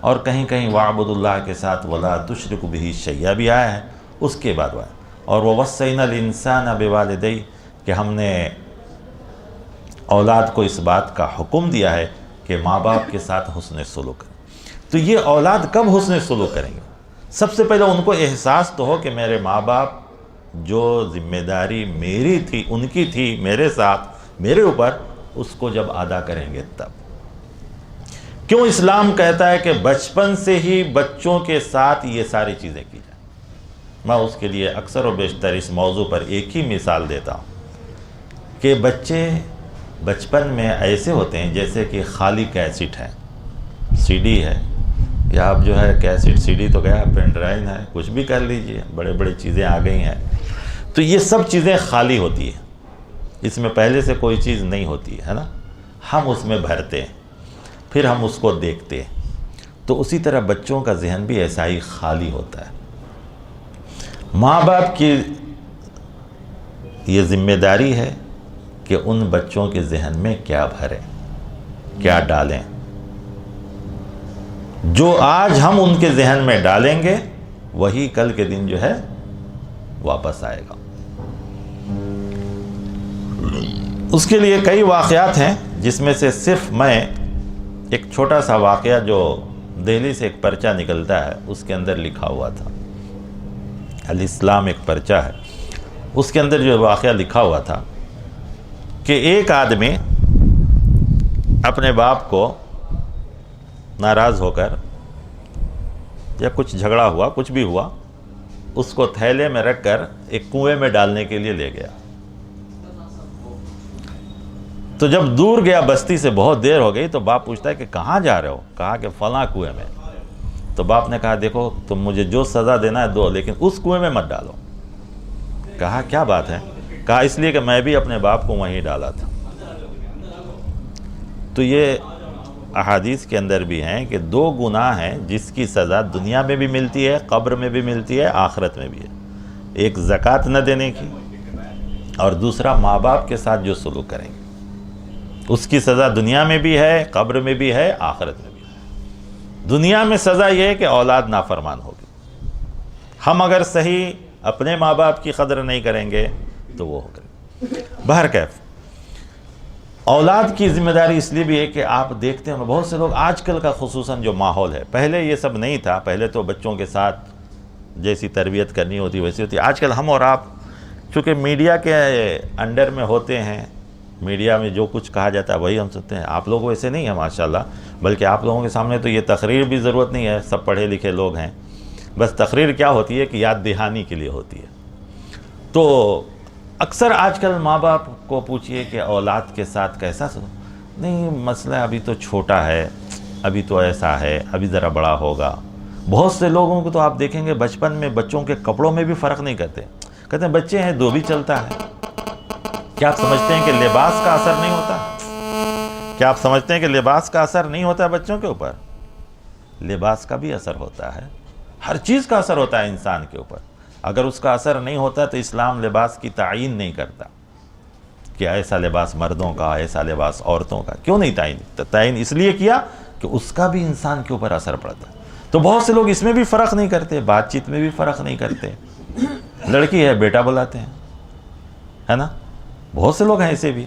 Speaker 2: اور کہیں کہیں وَعْبُدُ اللَّهَ کے ساتھ وَلَا تُشْرِكُ بِهِ شَيْئًا بھی آیا ہے. اس کے بعد وہ اور وَوَصَّيْنَا الْإِنسَانَ بِوَالِدَيْهِ کہ ہم نے اولاد کو اس بات کا حکم دیا ہے کہ ماں باپ کے ساتھ حسن سلوک کریں. تو یہ اولاد کب حسن سلوک کریں گے؟ سب سے پہلے ان کو احساس تو ہو کہ میرے ماں باپ جو ذمہ داری میری تھی، ان کی تھی میرے ساتھ، میرے اوپر، اس کو جب ادا کریں گے تب. کیوں اسلام کہتا ہے کہ بچپن سے ہی بچوں کے ساتھ یہ ساری چیزیں کی جائیں؟ میں اس کے لیے اکثر و بیشتر اس موضوع پر ایک ہی مثال دیتا ہوں کہ بچے بچپن میں ایسے ہوتے ہیں جیسے کہ خالی کیسٹ ہے، سی ڈی ہے، یا اب جو ہے کیسٹ سی ڈی تو گیا، پین ڈرائیو ہے، کچھ بھی کر لیجئے، بڑے بڑی چیزیں آ گئی ہیں. تو یہ سب چیزیں خالی ہوتی ہیں، اس میں پہلے سے کوئی چیز نہیں ہوتی ہے نا. ہم اس میں بھرتے ہیں، پھر ہم اس کو دیکھتے ہیں. تو اسی طرح بچوں کا ذہن بھی ایسا ہی خالی ہوتا ہے. ماں باپ کی یہ ذمہ داری ہے کہ ان بچوں کے ذہن میں کیا بھریں، کیا ڈالیں. جو آج ہم ان کے ذہن میں ڈالیں گے وہی کل کے دن جو ہے واپس آئے گا. اس کے لیے کئی واقعات ہیں جس میں سے صرف میں ایک چھوٹا سا واقعہ جو دہلی سے ایک پرچہ نکلتا ہے اس کے اندر لکھا ہوا تھا. الاسلام ایک پرچہ ہے، اس کے اندر جو واقعہ لکھا ہوا تھا کہ ایک آدمی اپنے باپ کو ناراض ہو کر، یا کچھ جھگڑا ہوا، کچھ بھی ہوا، اس کو تھیلے میں رکھ کر ایک کنویں میں ڈالنے کے لیے لے گیا. تو جب دور گیا، بستی سے بہت دیر ہو گئی، تو باپ پوچھتا ہے کہ کہاں جا رہے ہو؟ کہا کہ فلاں کنویں میں. تو باپ نے کہا دیکھو تم مجھے جو سزا دینا ہے دو، لیکن اس کنویں میں مت ڈالو. کہا کیا بات ہے؟ کہا اس لیے کہ میں بھی اپنے باپ کو وہیں ڈالا تھا. تو یہ احادیث کے اندر بھی ہیں کہ 2 گناہ ہیں جس کی سزا دنیا میں بھی ملتی ہے، قبر میں بھی ملتی ہے، آخرت میں بھی ہے. ایک زکوٰۃ نہ دینے کی، اور دوسرا ماں باپ کے ساتھ جو سلوک کریں گے اس کی سزا دنیا میں بھی ہے، قبر میں بھی ہے، آخرت میں بھی ہے. دنیا میں سزا یہ ہے کہ اولاد نافرمان ہوگی. ہم اگر صحیح اپنے ماں باپ کی قدر نہیں کریں گے تو وہ ہوگا. بہرکیف اولاد کی ذمہ داری اس لیے بھی ہے کہ آپ دیکھتے ہیں بہت سے لوگ آج کل کا خصوصاً جو ماحول ہے، پہلے یہ سب نہیں تھا. پہلے تو بچوں کے ساتھ جیسی تربیت کرنی ہوتی ویسی ہوتی. آج کل ہم اور آپ چونکہ میڈیا کے انڈر میں ہوتے ہیں، میڈیا میں جو کچھ کہا جاتا ہے وہی ہم سنتے ہیں. آپ لوگ ویسے نہیں ہیں ماشاءاللہ، بلکہ آپ لوگوں کے سامنے تو یہ تقریر بھی ضرورت نہیں ہے، سب پڑھے لکھے لوگ ہیں. بس تقریر کیا ہوتی ہے کہ یاد دہانی کے لیے ہوتی ہے. تو اکثر آج کل ماں باپ کو پوچھئے کہ اولاد کے ساتھ کیسا نہیں، مسئلہ ابھی تو چھوٹا ہے، ابھی تو ایسا ہے، ابھی ذرا بڑا ہوگا. بہت سے لوگوں کو تو آپ دیکھیں گے بچپن میں بچوں کے کپڑوں میں بھی فرق نہیں کرتے، کہتے ہیں بچے ہیں دو بھی چلتا ہے. کیا آپ سمجھتے ہیں کہ لباس کا اثر نہیں ہوتا؟ کیا آپ سمجھتے ہیں کہ لباس کا اثر نہیں ہوتا ہے بچوں کے اوپر؟ لباس کا بھی اثر ہوتا ہے، ہر چیز کا اثر ہوتا ہے انسان کے اوپر. اگر اس کا اثر نہیں ہوتا تو اسلام لباس کی تعین نہیں کرتا کہ ایسا لباس مردوں کا، ایسا لباس عورتوں کا. کیوں نہیں تعین اس لیے کیا کہ اس کا بھی انسان کے اوپر اثر پڑتا ہے. تو بہت سے لوگ اس میں بھی فرق نہیں کرتے، بات چیت میں بھی فرق نہیں کرتے. لڑکی ہے بیٹا بلاتے ہیں، ہے نا، بہت سے لوگ ہیں ایسے بھی.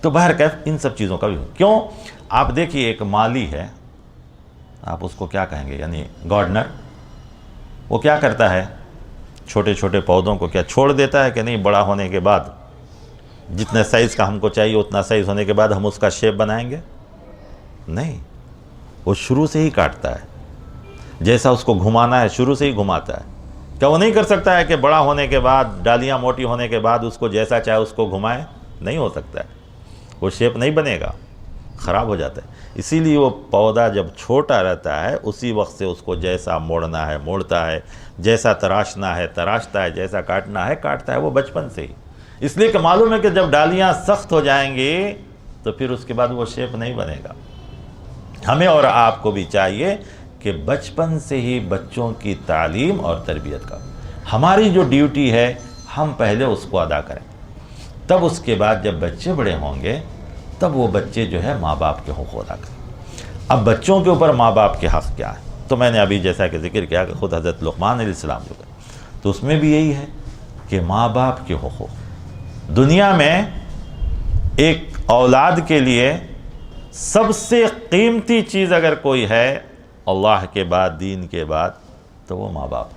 Speaker 2: تو بہرکیف ان سب چیزوں کا بھی کیوں. آپ دیکھیے ایک مالی ہے، آپ اس کو کیا کہیں گے، یعنی گارڈنر، وہ کیا کرتا ہے، چھوٹے چھوٹے پودوں کو کیا چھوڑ دیتا ہے کہ نہیں بڑا ہونے کے بعد جتنے سائز کا ہم کو چاہیے اتنا سائز ہونے کے بعد ہم اس کا شیپ بنائیں گے؟ نہیں، وہ شروع سے ہی کاٹتا ہے. جیسا اس کو گھمانا ہے شروع سے ہی گھماتا ہے. کیا وہ نہیں کر سکتا ہے کہ بڑا ہونے کے بعد، ڈالیاں موٹی ہونے کے بعد اس کو جیسا چاہے اس کو گھمائے؟ نہیں ہو سکتا ہے، وہ شیپ نہیں بنے گا، خراب ہو جاتا ہے. اسی لیے وہ پودا جب چھوٹا رہتا ہے اسی وقت سے اس کو جیسا موڑنا ہے موڑتا ہے، جیسا تراشنا ہے تراشتا ہے، جیسا کاٹنا ہے کاٹتا ہے، وہ بچپن سے ہی. اس لیے کہ معلوم ہے کہ جب ڈالیاں سخت ہو جائیں گی تو پھر اس کے بعد وہ شیپ نہیں بنے گا. ہمیں اور آپ کو بھی چاہیے کہ بچپن سے ہی بچوں کی تعلیم اور تربیت کا ہماری جو ڈیوٹی ہے ہم پہلے اس کو ادا کریں. تب اس کے بعد جب بچے بڑے ہوں گے تب وہ بچے جو ہے ماں باپ کے حقوق ادا کریں. اب بچوں کے اوپر ماں باپ کے حق کیا ہے؟ تو میں نے ابھی جیسا کہ ذکر کیا کہ خود حضرت لقمان علیہ السلام جو ہے تو اس میں بھی یہی ہے کہ ماں باپ کے حقوق. دنیا میں ایک اولاد کے لیے سب سے قیمتی چیز اگر کوئی ہے اللہ کے بعد، دین کے بعد، تو وہ ماں باپ.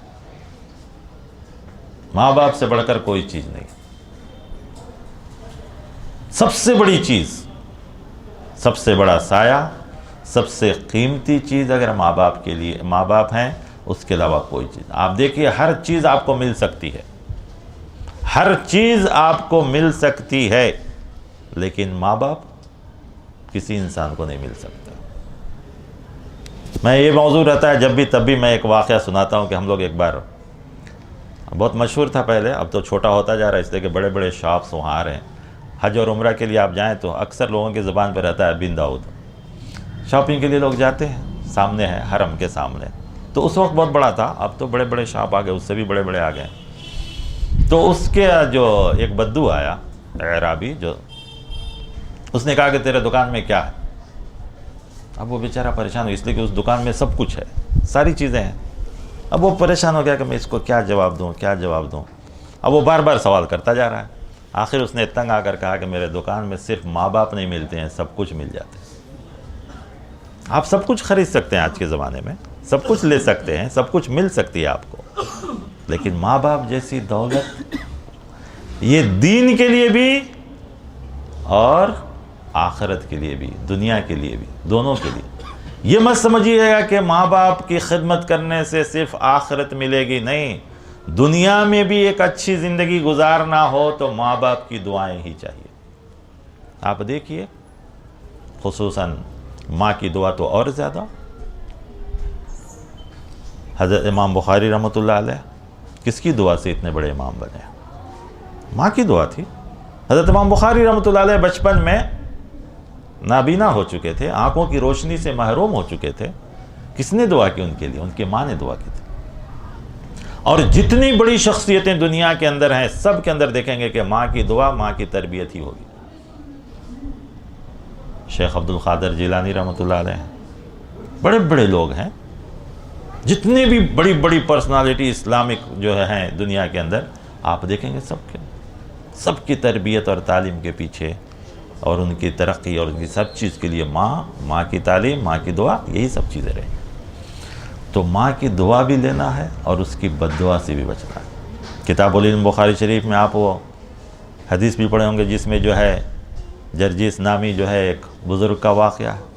Speaker 2: ماں باپ سے بڑھ کر کوئی چیز نہیں. سب سے بڑی چیز، سب سے بڑا سایہ، سب سے قیمتی چیز اگر ماں باپ کے لیے ماں باپ ہیں، اس کے علاوہ کوئی چیز. آپ دیکھیے ہر چیز آپ کو مل سکتی ہے، ہر چیز آپ کو مل سکتی ہے، لیکن ماں باپ کسی انسان کو نہیں مل سکتا. میں یہ موضوع رہتا ہے جب بھی تب بھی میں ایک واقعہ سناتا ہوں کہ ہم لوگ ایک بار، بہت مشہور تھا پہلے، اب تو چھوٹا ہوتا جا رہا ہے اس لیے کہ بڑے بڑے شاپس وہاں آ رہے ہیں. حج اور عمرہ کے لیے آپ جائیں تو اکثر لوگوں کی زبان پہ رہتا ہے بن داؤد. شاپنگ کے لیے لوگ جاتے ہیں، سامنے ہے حرم کے سامنے. تو اس وقت بہت بڑا تھا، اب تو بڑے بڑے شاپ آ گئے، اس سے بھی بڑے بڑے آ گئے. تو اس کے جو ایک بدو آیا اعرابی، جو اس نے کہا کہ تیرے دکان میں کیا ہے؟ اب وہ بیچارہ پریشان ہو، اس لیے کہ اس دکان میں سب کچھ ہے، ساری چیزیں ہیں. اب وہ پریشان ہو گیا کہ میں اس کو کیا جواب دوں کیا جواب دوں. اب وہ بار بار سوال کرتا جا رہا ہے. آخر اس نے تنگ آ کر کہا کہ میرے دکان میں صرف ماں باپ نہیں ملتے ہیں، سب کچھ مل جاتے ہیں. آپ سب کچھ خرید سکتے ہیں، آج کے زمانے میں سب کچھ لے سکتے ہیں، سب کچھ مل سکتی ہے آپ کو، لیکن ماں باپ جیسی دولت، یہ دین کے لیے بھی اور آخرت کے لیے بھی، دنیا کے لیے بھی، دونوں کے لیے. یہ مت سمجھیے گا کہ ماں باپ کی خدمت کرنے سے صرف آخرت ملے گی، نہیں، دنیا میں بھی ایک اچھی زندگی گزارنا ہو تو ماں باپ کی دعائیں ہی چاہیے. آپ دیکھیے خصوصاً ماں کی دعا تو اور زیادہ. حضرت امام بخاری رحمۃ اللہ علیہ کس کی دعا سے اتنے بڑے امام بنے؟ ماں کی دعا تھی. حضرت امام بخاری رحمۃ اللہ علیہ بچپن میں نابینا ہو چکے تھے، آنکھوں کی روشنی سے محروم ہو چکے تھے. کس نے دعا کی ان کے لیے؟ ان کی ماں نے دعا کی تھی. اور جتنی بڑی شخصیتیں دنیا کے اندر ہیں سب کے اندر دیکھیں گے کہ ماں کی دعا، ماں کی تربیت ہی ہوگی. شیخ عبد القادر جیلانی رحمۃ اللہ علیہ، بڑے بڑے لوگ ہیں، جتنے بھی بڑی بڑی پرسنالٹی اسلامک جو ہیں دنیا کے اندر، آپ دیکھیں گے سب کی تربیت اور تعلیم کے پیچھے اور ان کی ترقی اور ان کی سب چیز کے لیے ماں کی تعلیم، ماں کی دعا، یہی سب چیزیں رہیں. تو ماں کی دعا بھی لینا ہے اور اس کی بد دعا سے بھی بچنا ہے. کتاب العلم بخاری شریف میں آپ وہ حدیث بھی پڑھے ہوں گے جس میں جو ہے جرجیس نامی جو ہے ایک بزرگ کا واقعہ ہے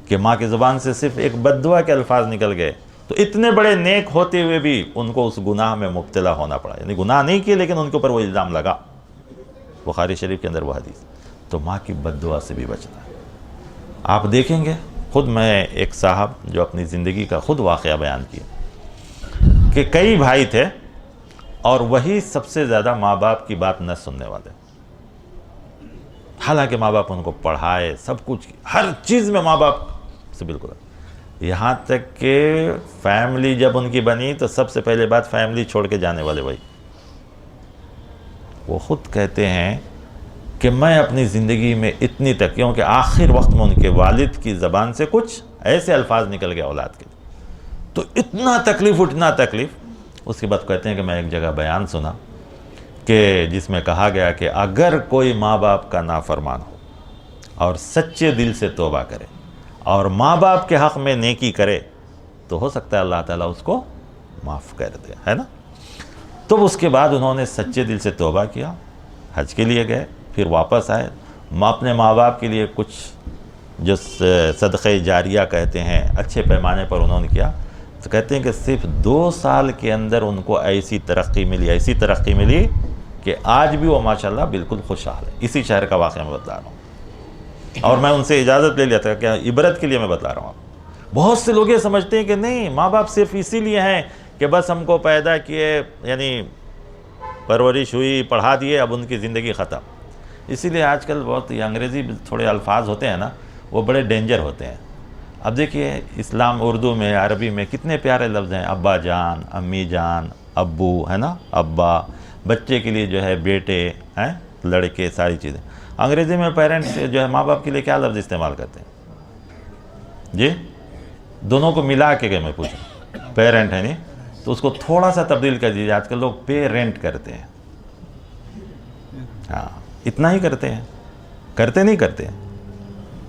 Speaker 2: کہ ماں کی زبان سے صرف ایک بد دعا کے الفاظ نکل گئے تو اتنے بڑے نیک ہوتے ہوئے بھی ان کو اس گناہ میں مبتلا ہونا پڑا، یعنی گناہ نہیں کیے لیکن ان کے اوپر وہ الزام لگا، بخاری شریف کے اندر وہ حدیث۔ تو ماں کی بد دعا سے بھی بچنا ہے۔ آپ دیکھیں گے، خود میں ایک صاحب جو اپنی زندگی کا خود واقعہ بیان کیا کہ کئی بھائی تھے اور وہی سب سے زیادہ ماں باپ کی بات نہ سننے والے، حالانکہ ماں باپ ان کو پڑھائے، سب کچھ، ہر چیز میں ماں باپ سے بالکل، یہاں تک کہ فیملی جب ان کی بنی تو سب سے پہلے بات فیملی چھوڑ کے جانے والے وہی۔ وہ خود کہتے ہیں کہ میں اپنی زندگی میں اتنی تک، کیونکہ آخر وقت میں ان کے والد کی زبان سے کچھ ایسے الفاظ نکل گئے اولاد کے، تو اتنا تکلیف، اس کے بعد کہتے ہیں کہ میں ایک جگہ بیان سنا کہ جس میں کہا گیا کہ اگر کوئی ماں باپ کا نافرمان ہو اور سچے دل سے توبہ کرے اور ماں باپ کے حق میں نیکی کرے تو ہو سکتا ہے اللہ تعالیٰ اس کو معاف کر دے، ہے نا۔ تو اس کے بعد انہوں نے سچے دل سے توبہ کیا، حج کے لیے گئے، پھر واپس آئے، اپنے ماں باپ کے لیے کچھ جو صدقہ جاریہ کہتے ہیں اچھے پیمانے پر انہوں نے کیا، تو کہتے ہیں کہ صرف 2 سال کے اندر ان کو ایسی ترقی ملی کہ آج بھی وہ ماشاءاللہ بالکل خوشحال ہے۔ اسی شہر کا واقعہ میں بتلا رہا ہوں، اور میں ان سے اجازت لے لیا تھا کہ عبرت کے لیے میں بتلا رہا ہوں۔ بہت سے لوگ یہ سمجھتے ہیں کہ نہیں، ماں باپ صرف اسی لیے ہیں کہ بس ہم کو پیدا کیے، یعنی پرورش ہوئی، پڑھا دیے، اب ان کی زندگی ختم۔ اسی لیے آج کل بہت یہ انگریزی تھوڑے الفاظ ہوتے ہیں نا، وہ بڑے ڈینجر ہوتے ہیں۔ اب دیکھیے اسلام، اردو میں، عربی میں کتنے پیارے لفظ ہیں، ابا جان، امی جان، ابو، ہے نا، ابا، بچے کے لیے جو ہے بیٹے ہیں، لڑکے، ساری چیزیں۔ انگریزی میں پیرنٹس جو ہے ماں باپ کے لیے کیا لفظ استعمال کرتے ہیں جی؟ دونوں کو ملا کے میں پوچھوں، پیرنٹ ہے نہیں تو اس کو تھوڑا سا تبدیل کر دیجیے، آج کل لوگ پیرنٹ کرتے ہیں، ہاں اتنا ہی کرتے ہیں، نہیں کرتے ہیں،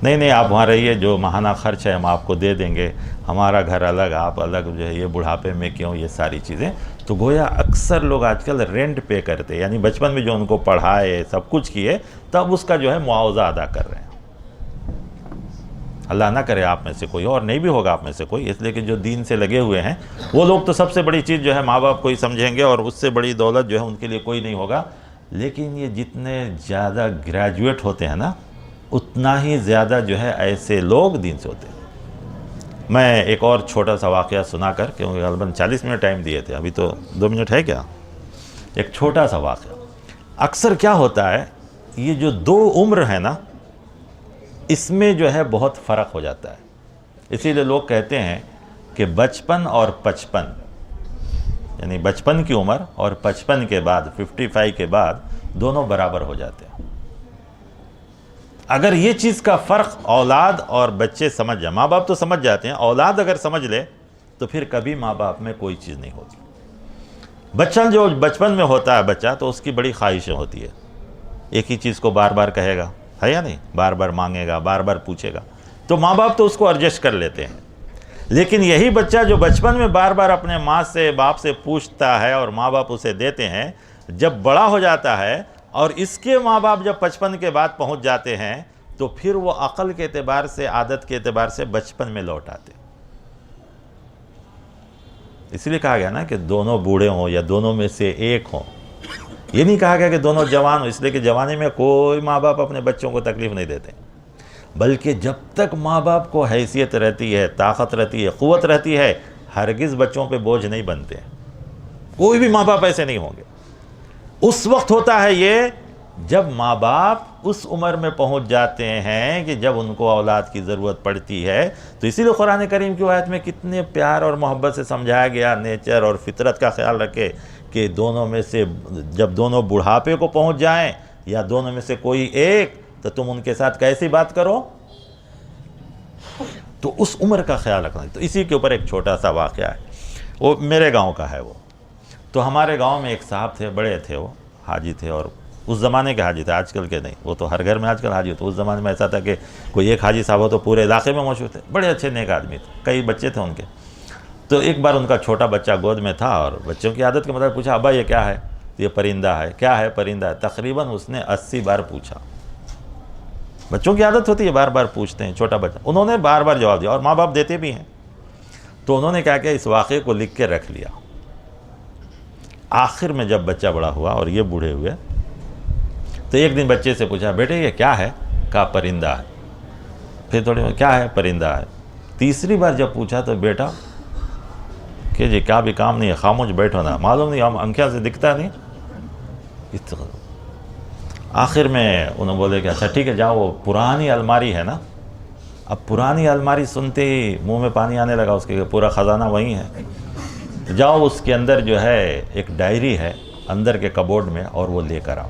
Speaker 2: نہیں آپ وہاں رہیے، جو ماہانہ خرچ ہے ہم آپ کو دے دیں گے، ہمارا گھر الگ، آپ الگ، جو ہے یہ بڑھاپے میں کیوں، یہ ساری چیزیں۔ تو گویا اکثر لوگ آج کل رینٹ پے کرتے، یعنی بچپن میں جو ان کو پڑھائے، سب کچھ کیے، تب اس کا جو ہے معاوضہ ادا کر رہے ہیں۔ اللہ نہ کرے آپ میں سے کوئی، اور نہیں بھی ہوگا آپ میں سے کوئی، اس لیے کہ جو دین سے لگے ہوئے ہیں وہ لوگ تو سب سے بڑی چیز جو ہے ماں باپ کو ہی سمجھیں گے، اور اس سے بڑی دولت جو ہے ان کے لیے کوئی نہیں ہوگا۔ لیکن یہ جتنے زیادہ گریجویٹ ہوتے ہیں نا، اتنا ہی زیادہ جو ہے ایسے لوگ دین سے ہوتے ہیں۔ میں ایک اور چھوٹا سا واقعہ سنا کر، کیونکہ غالباً 40 منٹ ٹائم دیے تھے، ابھی تو 2 منٹ ہے کیا، ایک چھوٹا سا واقعہ۔ اکثر کیا ہوتا ہے، یہ جو 2 عمر ہے نا، اس میں جو ہے بہت فرق ہو جاتا ہے۔ اسی لیے لوگ کہتے ہیں کہ بچپن اور 55، یعنی بچپن کی عمر اور 55 کے بعد، 55 کے بعد دونوں برابر ہو جاتے ہیں۔ اگر یہ چیز کا فرق اولاد اور بچے سمجھ جائیں، ماں باپ تو سمجھ جاتے ہیں، اولاد اگر سمجھ لے تو پھر کبھی ماں باپ میں کوئی چیز نہیں ہوتی۔ بچہ جو بچپن میں ہوتا ہے بچہ، تو اس کی بڑی خواہشیں ہوتی ہے، ایک ہی چیز کو بار بار کہے گا، ہے یا نہیں، بار بار مانگے گا، بار بار پوچھے گا، تو ماں باپ تو اس کو ایڈجسٹ کر لیتے ہیں۔ لیکن یہی بچہ جو بچپن میں بار بار اپنے ماں سے، باپ سے پوچھتا ہے اور ماں باپ اسے دیتے ہیں، جب بڑا ہو جاتا ہے اور اس کے ماں باپ جب 55 کے بعد پہنچ جاتے ہیں تو پھر وہ عقل کے اعتبار سے، عادت کے اعتبار سے بچپن میں لوٹ آتے ہیں۔ اس لیے کہا گیا نا کہ دونوں بوڑھے ہوں یا دونوں میں سے ایک ہوں، یہ نہیں کہا گیا کہ دونوں جوان ہوں، اس لیے کہ جوانی میں کوئی ماں باپ اپنے بچوں کو تکلیف نہیں دیتے، بلکہ جب تک ماں باپ کو حیثیت رہتی ہے، طاقت رہتی ہے، قوت رہتی ہے، ہرگز بچوں پہ بوجھ نہیں بنتے ہیں۔ کوئی بھی ماں باپ ایسے نہیں ہوں گے۔ اس وقت ہوتا ہے یہ جب ماں باپ اس عمر میں پہنچ جاتے ہیں کہ جب ان کو اولاد کی ضرورت پڑتی ہے۔ تو اسی لیے قرآن کریم کی آیت میں کتنے پیار اور محبت سے سمجھایا گیا، نیچر اور فطرت کا خیال رکھے کہ دونوں میں سے جب دونوں بڑھاپے کو پہنچ جائیں یا دونوں میں سے کوئی ایک، تو تم ان کے ساتھ کیسی بات کرو، تو اس عمر کا خیال رکھنا۔ تو اسی کے اوپر ایک چھوٹا سا واقعہ ہے، وہ میرے گاؤں کا ہے۔ وہ تو ہمارے گاؤں میں ایک صاحب تھے، بڑے تھے، وہ حاجی تھے، اور اس زمانے کے حاجی تھے، آج کل کے نہیں، وہ تو ہر گھر میں آج کل حاجی ہوتے۔ اس زمانے میں ایسا تھا کہ کوئی ایک حاجی صاحب ہو تو پورے علاقے میں مشہور تھے، بڑے اچھے نیک آدمی تھے، کئی بچے تھے ان کے۔ تو ایک بار ان کا چھوٹا بچہ گود میں تھا اور بچوں کی عادت کے مطابق پوچھا، ابا یہ کیا ہے؟ یہ پرندہ ہے۔ کیا ہے؟ پرندہ ہے۔ تقریباً اس نے 80 بار پوچھا، بچوں کی عادت ہوتی ہے بار بار پوچھتے ہیں. چھوٹا بچہ, انہوں نے بار بار جواب دیا, اور ماں باپ دیتے بھی ہیں. تو انہوں نے کیا کیا, اس واقعے کو لکھ کے رکھ لیا. آخر میں جب بچہ بڑا ہوا اور یہ بوڑھے ہوئے, تو ایک دن بچے سے پوچھا, بیٹے یہ کیا ہے؟ کہا پرندہ ہے. پھر تھوڑی کیا ہے؟ پرندہ ہے. تیسری بار جب پوچھا تو بیٹا کہ جی کیا بھی کام نہیں ہے, خاموش بیٹھو نا, معلوم نہیں ہم انکھیاں سے دکھتا نہیں. آخر میں انہوں بولے کہ اچھا ٹھیک ہے جاؤ, وہ پرانی الماری ہے نا. اب پرانی الماری سنتے ہی منہ میں پانی آنے لگا اس کے, پورا خزانہ وہیں ہے. جاؤ اس کے اندر جو ہے ایک ڈائری ہے اندر کے کبورڈ میں, اور وہ لے کر آؤ.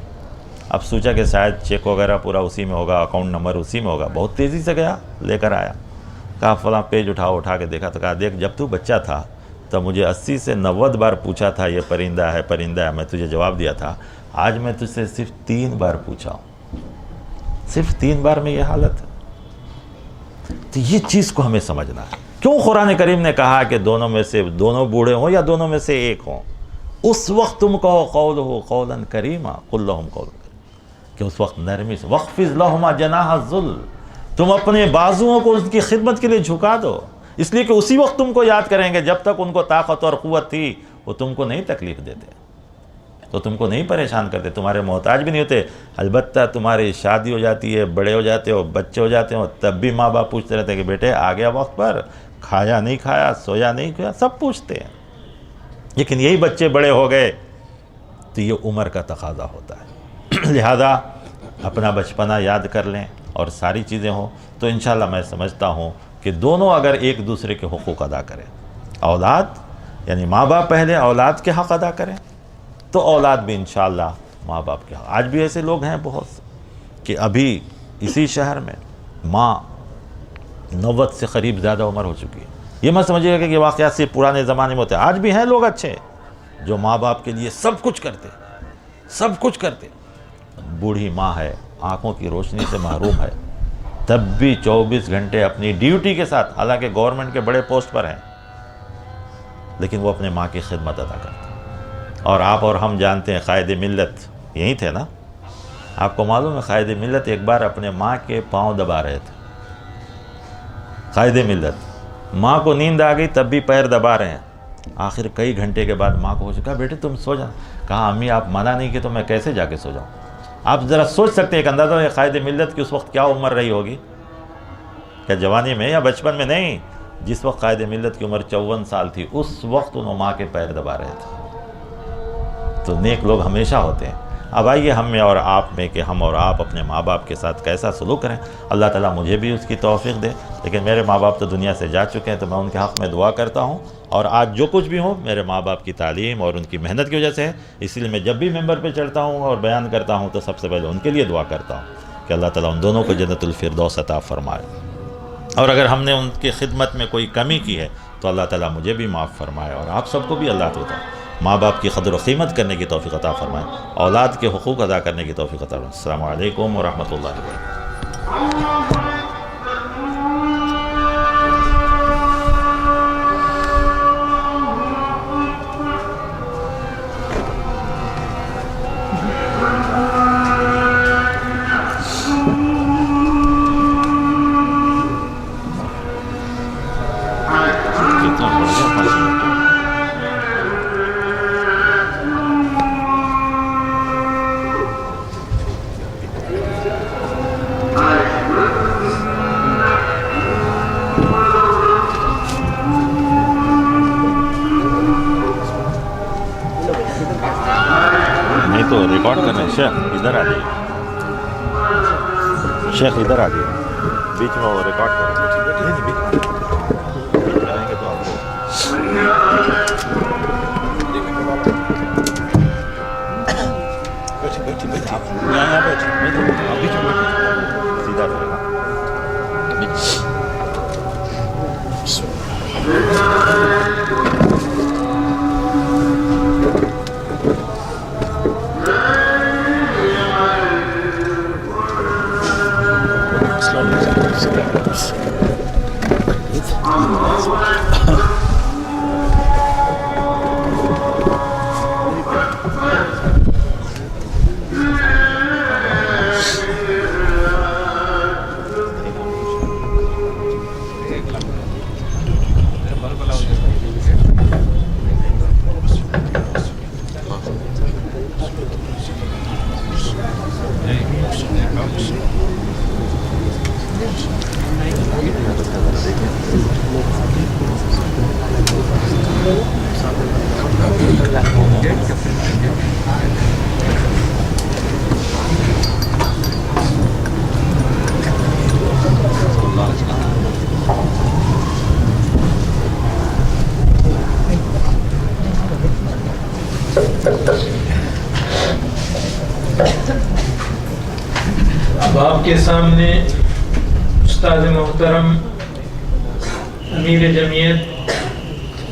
Speaker 2: اب سوچا کہ شاید چیک وغیرہ پورا اسی میں ہوگا, اکاؤنٹ نمبر اسی میں ہوگا. بہت تیزی سے گیا, لے کر آیا. کہا فلاں پیج اٹھاؤ. اٹھا کے دیکھا تو کہا دیکھ, جب تو بچہ تھا تب مجھے 80 سے 90 بار پوچھا تھا یہ پرندہ ہے پرندہ ہے, میں تجھے جواب دیا تھا. آج میں تجھ سے صرف 3 بار پوچھا ہوں, صرف 3 بار میں یہ حالت ہے. تو یہ چیز کو ہمیں سمجھنا ہے. کیوں قرآن کریم نے کہا کہ دونوں میں سے دونوں بوڑھے ہوں یا دونوں میں سے ایک ہوں؟ اس وقت تم کہو قولہ قولا کریما قل لہم قولا کریما, کہ اس وقت نرمی سے وَخْفِضْ لَهُمَا جَنَاحَ الذُّلِّ, تم اپنے بازوؤں کو ان کی خدمت کے لیے جھکا دو. اس لیے کہ اسی وقت تم کو یاد کریں گے جب تک ان کو طاقت اور قوت تھی وہ تم کو نہیں تکلیف دیتے, تو تم کو نہیں پریشان کرتے, تمہارے محتاج بھی نہیں ہوتے. البتہ تمہاری شادی ہو جاتی ہے, بڑے ہو جاتے ہو, بچے ہو جاتے ہو, تب بھی ماں باپ پوچھتے رہتے ہیں کہ بیٹے آ گیا وقت پر, کھایا نہیں کھایا, سویا نہیں کھایا, سب پوچھتے ہیں. لیکن یہی بچے بڑے ہو گئے تو یہ عمر کا تقاضا ہوتا ہے. لہذا اپنا بچپنا یاد کر لیں اور ساری چیزیں ہوں تو انشاءاللہ میں سمجھتا ہوں کہ دونوں اگر ایک دوسرے کے حقوق ادا کریں, اولاد یعنی ماں باپ پہلے اولاد کے حق ادا کریں, تو اولاد بھی انشاءاللہ ماں باپ کے حق. آج بھی ایسے لوگ ہیں بہت سے کہ ابھی اسی شہر میں ماں 90 سے قریب زیادہ عمر ہو چکی ہے. یہ مت سمجھیے گا کہ یہ واقعات صرف پرانے زمانے میں ہوتے ہیں, آج بھی ہیں لوگ اچھے جو ماں باپ کے لیے سب کچھ کرتے, سب کچھ کرتے. بوڑھی ماں ہے, آنکھوں کی روشنی سے محروم ہے, تب بھی 24 گھنٹے اپنی ڈیوٹی کے ساتھ, حالانکہ گورنمنٹ کے بڑے پوسٹ پر ہیں, لیکن وہ اپنے ماں کی خدمت ادا کرتے. اور آپ اور ہم جانتے ہیں قائد ملت یہی تھے نا. آپ کو معلوم ہے قائد ملت ایک بار اپنے ماں کے پاؤں دبا رہے تھے. قائد ملت, ماں کو نیند آ گئی تب بھی پیر دبا رہے ہیں. آخر کئی گھنٹے کے بعد ماں کو کہا بیٹے تم سو جا. کہا امی آپ منع نہیں کی تو میں کیسے جا کے سو جاؤں. آپ ذرا سوچ سکتے ہیں, ایک اندازہ ہے قائد ملت کی اس وقت کیا عمر رہی ہوگی, کیا جوانی میں یا بچپن میں؟ نہیں, جس وقت قائد ملت کی عمر 54 سال تھی اس وقت انہوں ماں کے پیر دبا رہے تھے. تو نیک لوگ ہمیشہ ہوتے ہیں. اب آئیے ہم میں اور آپ میں کہ ہم اور آپ اپنے ماں باپ کے ساتھ کیسا سلوک کریں. اللہ تعالیٰ مجھے بھی اس کی توفیق دے. لیکن میرے ماں باپ تو دنیا سے جا چکے ہیں, تو میں ان کے حق میں دعا کرتا ہوں. اور آج جو کچھ بھی ہوں میرے ماں باپ کی تعلیم اور ان کی محنت کی وجہ سے ہے. اسی لیے میں جب بھی ممبر پہ چڑھتا ہوں اور بیان کرتا ہوں تو سب سے پہلے ان کے لیے دعا کرتا ہوں کہ اللہ تعالیٰ ان دونوں کو جنت الفردوس عطا فرمائے. اور اگر ہم نے ان کی خدمت میں کوئی کمی کی ہے تو اللہ تعالیٰ مجھے بھی معاف فرمائے, اور آپ سب کو بھی اللہ تعالیٰ ماں باپ کی قدر و قیمت کرنے کی توفیق عطا فرمائے, اولاد کے حقوق ادا کرنے کی توفیق عطا فرمائے. السلام علیکم ورحمۃ اللہ وبرکاتہ. نہیں تو ریکارڈ کرنا ہے. شیخ ادھر آ جائیے, شیخ ادھر آ جائیے, بیچ میں وہ ریکارڈ کریں گے تو آپ کو سیدھا رہے گا.
Speaker 3: اب آپ کے سامنے استاد محترم امیر جمعیت